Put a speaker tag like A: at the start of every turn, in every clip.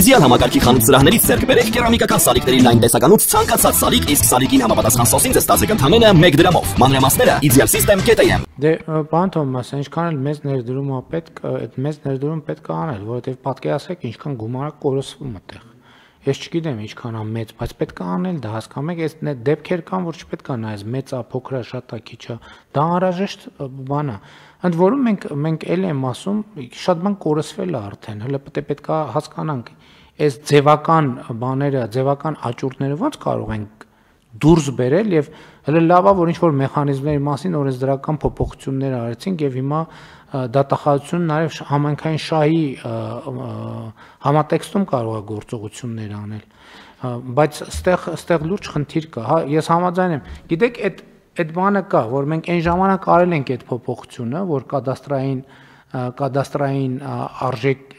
A: Տիզիան համակարգի խանութ սրահներից ձեռք բերեք կերամիկական սալիկների լայն տեսականուց ցանկացած սալիկ, իսկ սալիկին համապատասխան սոսին ստացեք ընդամենը 1 դրամով։ Մանրամասները idealsystem.am։
B: Դե բան Թոմաս, ինչքան էլ մեծ ներդրում է պետք, այդ մեծ ներդրում պետք է անել, որովհետև պատկերացրեք ինչքան գումար կորսվում այդտեղ։ Ես չգիտեմ ինչքան է մեծ, բայց պետք է անել դա, հասկանում եք, այս դեպքեր կան, որ չպետք է նայես մեծ է, փոքր է, շատ է, քիչ է։ Դա անհրաժեշտ բան է։ Ընդ որում մենք էլ եմ ասում, շատ բան կորսվել է արդեն, հələ պետք է հասկանանք, այս ձևական բաները, ձևական աճուրդները ո՞նց կարող ենք դուրս բերել եւ հələ լավ է, որ ինչ-որ մեխանիզմների մասին օրենսդրական փոփոխություններ արեցինք եւ հիմա դատախազությունը նաեւ համայնքային շահի համատեքստում կարող է գործողություններ անել, բայց այստեղ լուրջ խնդիր կա, հա, ես համաձայն եմ, գիտեք, այդ բանը կա, որ մենք այն ժամանակ արել ենք այդ փոփոխությունը, որ կադաստրային արժեք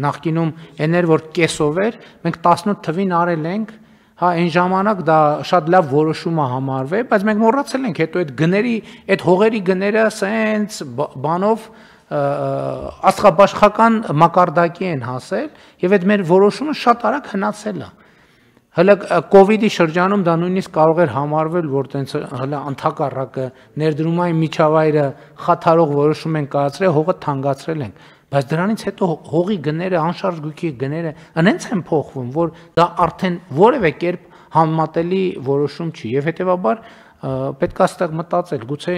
B: նախկինում էներ, որ կեսով էր, մենք 18 թվին արել ենք, հա, այն ժամանակ դա շատ լավ որոշում է համարվել, բայց մենք մոռացել ենք, հետո այդ գների, այդ հողերի գները սենց բանով աստղաբաշխական մակարդակի են հասել եւ այդ մեր որոշումը շատ արագ հնացել է։ Հələ կոവിഡ്ի շրջանում դա նույնիսկ կարող էր համարվել, որ տենց հələ ընդհակառակը ներդրումային միջավայրը խաթարող որոշում են կայացրել, հողը թանկացրել են, բայց դրանից հետո հողի գները, անշարժ գույքի գները այնց են փոխվում, որ դա արդեն որևէ կերպ համեմատելի որոշում չի եւ հետեւաբար պետք է այստեղ մտածել, գուցե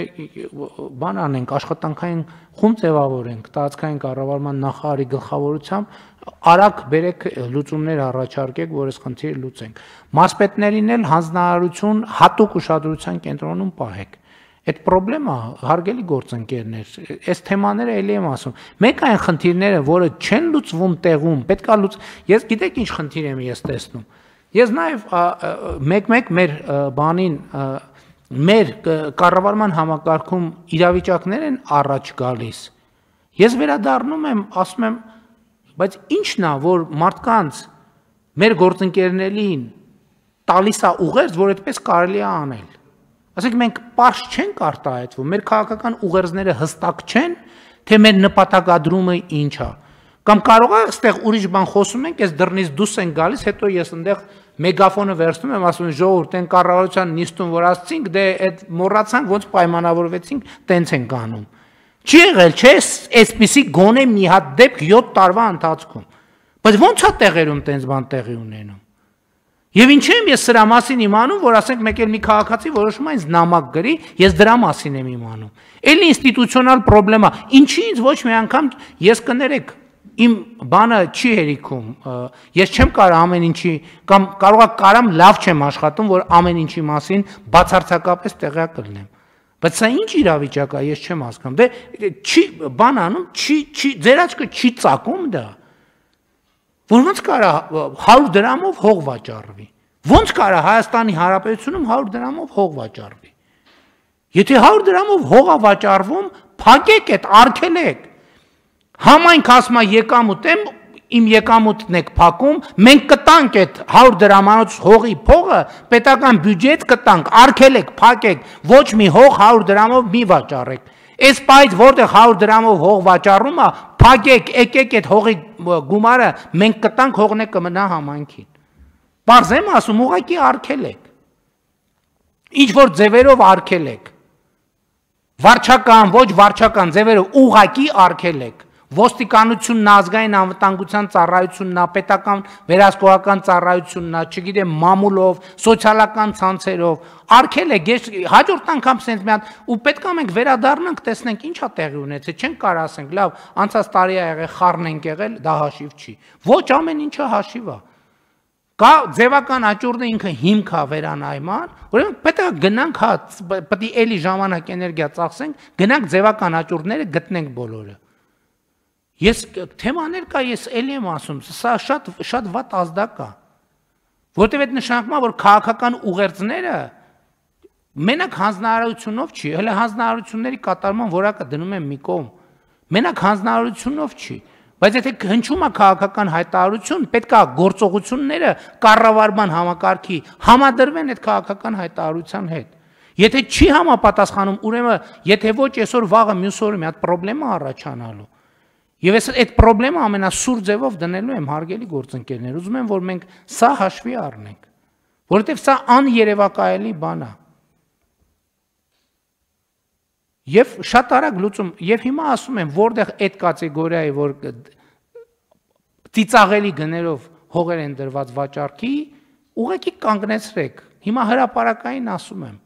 B: բան անենք, աշխատանքային խումբ ձևավորենք, տարածքային կառավարման նախարարի գլխավորությամբ արագ բերեք լուծումներ առաջարկեք, որ այս խնդիրը լուծենք։ Մասպետներին էլ հանձնարարություն հատուկ ուշադրության կենտրոնում պահեք։ Այդ խնդրեմը հարգելի գործընկերներ, այս թեմաները էլի եմ ասում։ Մեկ այն խնդիրները, որը չեն լուծվում տեղում, պետք է ես գիտեք ինչ խնդիր եմ ես տեսնում։ Ես նաև մեկ-մեկ մեր բանին մեր կառավարման համակարգում իրավիճակներ են առաջ գալիս։ Ես վերադառնում եմ, ասում եմ, բայց ի՞նչն է, որ մարդկանց մեր գործընկերներին տալիս է ուղերձ, որ այդպես կարելի է անել։ Ասենք մենք պարզ չենք արտահայտվում, մեր քաղաքական ուղերձները հստակ չեն, թե մեր նպատակադրումը ինչ է։ Կամ կարող է այստեղ ուրիշ բան խոսում ենք, այս դռնից դուրս են գալիս, հետո ես այնտեղ մեգաֆոնը վերցնում եմ, ասում եմ ժողովուրդ, այն կառավարության նիստում որ ասցինք, դե այդ մոռացանք, ոնց պայմանավորվեցինք, տենց ենք անում։ Չի եղել, չէ՞, այսպիսի գոնե մի հատ դեպք 7 տարվա ընթացքում։ Բայց ո՞նց է տեղերում տենց բան տեղի ունենում։ Եվ ինչ եմ ես սրա մասին իմանում, որ ասենք մեկ էլ մի քաղաքացի որոշում է ինձ նամակ գրի, ես դրա մասին եմ իմանում։ Էլի ինստիտուցիոնալ խնդրեմ է, ինչի ինձ ոչ մի անգամ ես կներեք, իմ բանը չի հերիքում, ես չեմ կարող ամեն ինչի, կամ կարամ լավ չեմ աշխատում, որ ամեն ինչի մասին բացարձակապես տեղյակ լինեմ։ Բայց սա ինչ իրավիճակ է, ես չեմ հասկանում։ Դե չի բան անում, ձեր աչքը չի ծակում դա։ Որ ոնց կարա 100 դրամով հող վաճառվի։ Ոնց կարա Հայաստանի Հանրապետությունում 100 դրամով հող վաճառվի։ Եթե 100 դրամով հող է վաճառվում, փակեք այդ, արգելեք։ Համայնք ասում է եկամուտ եմ, իմ եկամուտն եք փակում, մենք կտանք այդ 100 դրամանոց հողի փողը, պետական բյուջեից կտանք, արգելեք, փակեք, ոչ մի հող 100 դրամով մի վաճառեք։ Այս պայծ որտեղ 100 դրամով հող վաճառում է, փակեք, եկեք այդ հողի գումարը մենք կտանք, հողն է կմնա համայնքին։ Պարզ եմ ասում, ուղղակի արգելեք։ Ինչ որ ձևերով արգելեք։ Վարչական, ոչ վարչական ձևերով ուղղակի արգելեք։ Ոստիկանությունն, ազգային անվտանգության ծառայությունն, պետական վերահսկողական ծառայությունն, չգիտեմ, մամուլով, սոցիալական ցանցերով, արգելեք, ես հաջորդ անգամ sense մի հատ ու պետք է մենք վերադառնանք, տեսնենք ինչա տեղի ունեցել, չենք կարող ասենք, լավ, անցած տարի ա եղել, խառն ենք եղել, դա հաշիվ չի։ Ոչ ամեն ինչը հաշիվ է։ Կա ձևական աճուրդը ինքը հիմք է վերանայման, ուրեմն պետք է գնանք, հա, պետք է էլի ժամանակ էներգիա ծախսենք, գնանք ձևական աճուրդները գտնենք բոլորը։ Ես թեմաներ կա, ես էլի եմ ասում, սա շատ վատ ազդակ է, որտեվ այդ նշանակում է, որ քաղաքական ուղերձները մենակ հանձնարարությունով չի, հələ հանձնարարությունների կատարման որակը դնում եմ մի կողմ, մենակ հանձնարարությունով չի, բայց եթե հնչում է քաղաքական հայտարարություն, պետք է գործողությունները կառավարման համակարգի համադրվեն այդ քաղաքական հայտարարության հետ։ Եթե չի համապատասխանում, ուրեմն եթե ոչ այսօր վաղը մյուս օրը մի հատ խնդրեմ է առաջանալու։ Եվ ես այդ խնդրեմը ամենասուր ձևով դնելու եմ հարգելի գործընկերներ, ուզում եմ որ մենք սա հաշվի առնենք, որովհետև սա աներևակայելի բան է։ Եվ շատ արագ լուծում, եւ հիմա ասում եմ, որտեղ այդ կատեգորիայի, որ ծիծաղելի գներով հողեր են դրված վաճառքի, ուղղակի կանգնեցրեք։ Հիմա հրապարակային ասում եմ։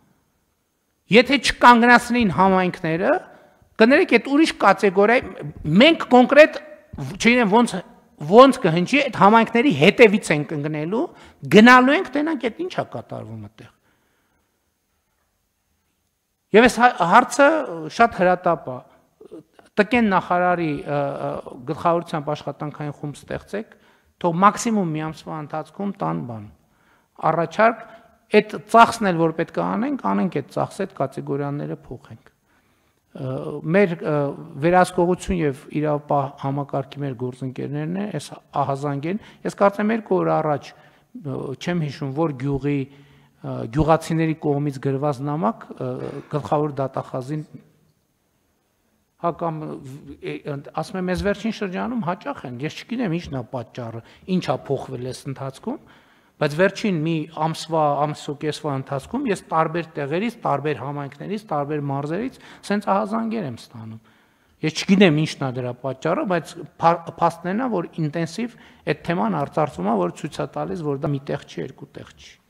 B: Եթե չկանգնացնեին համայնքները, կներեք այդ ուրիշ կատեգորիա, մենք կոնկրետ, չգիտեմ ոնց կհնչի, այդ համայնքների հետևից ենք ընկնելու, գնալու ենք, տենանք այդ ինչա կատարվում այդտեղ։ Եվ այս հարցը շատ հրատապ է, տկեն նախարարի գլխավորությամբ աշխատանքային խումբ ստեղծեք, թող մաքսիմում մի ամսվա ընթացքում տան բան, առաջարկ, այդ ծախսն էլ որ պետք է անենք այդ ծախսը, այդ կատեգորիաները փոխենք։ Մեր վերահսկողություն եւ իրավապահ համակարգի մեր գործընկերներն են, այս ահազանգ են, ես կարծեմ 2 օր առաջ չեմ հիշում, որ գյուղի գյուղացիների կողմից գրված նամակ գլխավոր դատախազին հակամ ասում եմ ես վերջին շրջանում հաճախ են, ես չգիտեմ ինչն է պատճառը, ինչ է փոխվել այս ընթացքում, բայց վերջին մի ամսվա ընթացքում ես տարբեր տեղերից, տարբեր համայնքներից, տարբեր մարզերից սենց ահազանգեր եմ ստանում։ Ես չգիտեմ ինչն է դրա պատճառը, բայց փաստն է, որ ինտենսիվ այդ թեման արծարծում է, որ ցույց է տալիս, որ դա մի տեղ չի, երկու տեղ չի։